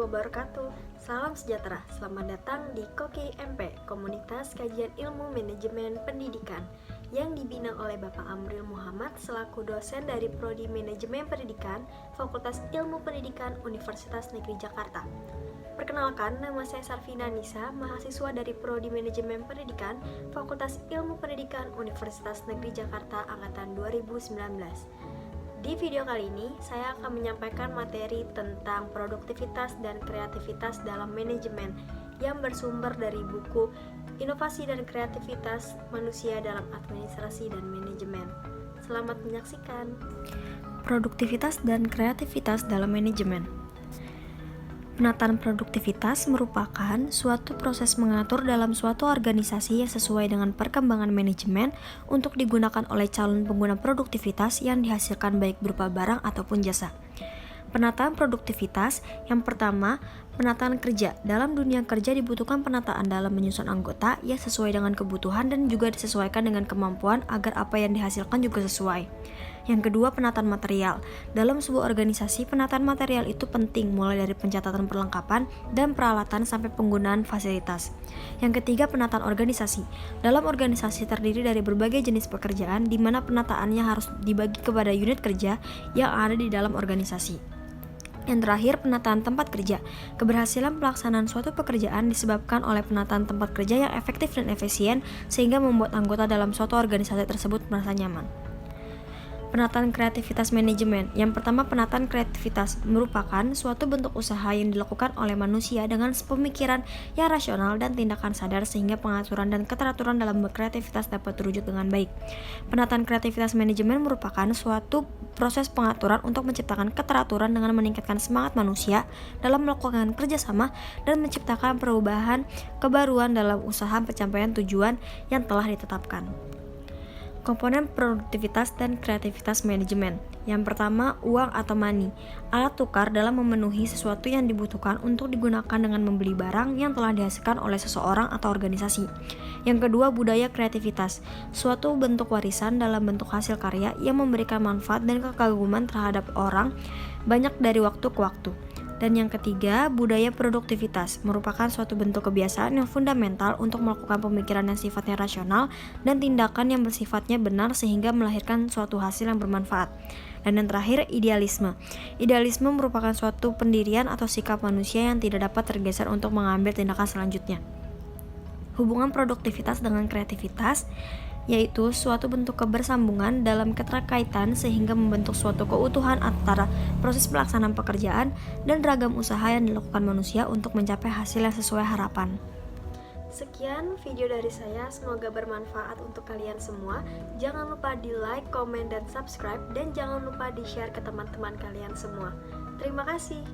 wabarakatuh. Salam sejahtera, selamat datang di Koki MP, Komunitas Kajian Ilmu Manajemen Pendidikan, yang dibina oleh Bapak Amril Muhammad selaku dosen dari Prodi Manajemen Pendidikan, Fakultas Ilmu Pendidikan Universitas Negeri Jakarta. Perkenalkan, nama saya Sarvina Nisa, mahasiswa dari Prodi Manajemen Pendidikan, Fakultas Ilmu Pendidikan Universitas Negeri Jakarta Angkatan 2019. Di video kali ini, saya akan menyampaikan materi tentang produktivitas dan kreativitas dalam manajemen yang bersumber dari buku Inovasi dan Kreativitas Manusia dalam Administrasi dan Manajemen. Selamat menyaksikan. Produktivitas dan kreativitas dalam manajemen. Penataan produktivitas merupakan suatu proses mengatur dalam suatu organisasi yang sesuai dengan perkembangan manajemen untuk digunakan oleh calon pengguna produktivitas yang dihasilkan baik berupa barang ataupun jasa. Penataan produktivitas yang pertama, penataan kerja. Dalam dunia kerja dibutuhkan penataan dalam menyusun anggota yang sesuai dengan kebutuhan dan juga disesuaikan dengan kemampuan agar apa yang dihasilkan juga sesuai. Yang kedua, penataan material. Dalam sebuah organisasi, penataan material itu penting mulai dari pencatatan perlengkapan dan peralatan sampai penggunaan fasilitas. Yang ketiga, penataan organisasi. Dalam organisasi terdiri dari berbagai jenis pekerjaan di mana penataannya harus dibagi kepada unit kerja yang ada di dalam organisasi. Yang terakhir, penataan tempat kerja. Keberhasilan pelaksanaan suatu pekerjaan disebabkan oleh penataan tempat kerja yang efektif dan efisien sehingga membuat anggota dalam suatu organisasi tersebut merasa nyaman. Penataan kreativitas manajemen. Yang pertama, penataan kreativitas merupakan suatu bentuk usaha yang dilakukan oleh manusia dengan pemikiran yang rasional dan tindakan sadar sehingga pengaturan dan keteraturan dalam berkreativitas dapat terwujud dengan baik. Penataan kreativitas manajemen merupakan suatu proses pengaturan untuk menciptakan keteraturan dengan meningkatkan semangat manusia dalam melakukan kerjasama dan menciptakan perubahan kebaruan dalam usaha pencapaian tujuan yang telah ditetapkan. Komponen produktivitas dan kreativitas manajemen. Yang pertama, uang atau money, alat tukar dalam memenuhi sesuatu yang dibutuhkan untuk digunakan dengan membeli barang yang telah dihasilkan oleh seseorang atau organisasi. Yang kedua, budaya kreativitas, suatu bentuk warisan dalam bentuk hasil karya yang memberikan manfaat dan kekaguman terhadap orang banyak dari waktu ke waktu. Dan yang ketiga, budaya produktivitas merupakan suatu bentuk kebiasaan yang fundamental untuk melakukan pemikiran yang sifatnya rasional dan tindakan yang bersifatnya benar sehingga melahirkan suatu hasil yang bermanfaat. Dan yang terakhir, idealisme. Idealisme merupakan suatu pendirian atau sikap manusia yang tidak dapat tergeser untuk mengambil tindakan selanjutnya. Hubungan produktivitas dengan kreativitas yaitu suatu bentuk kebersambungan dalam keterkaitan sehingga membentuk suatu keutuhan antara proses pelaksanaan pekerjaan dan ragam usaha yang dilakukan manusia untuk mencapai hasil yang sesuai harapan. Sekian video dari saya, semoga bermanfaat untuk kalian semua. Jangan lupa di like, komen, dan subscribe, dan jangan lupa di share ke teman-teman kalian semua. Terima kasih.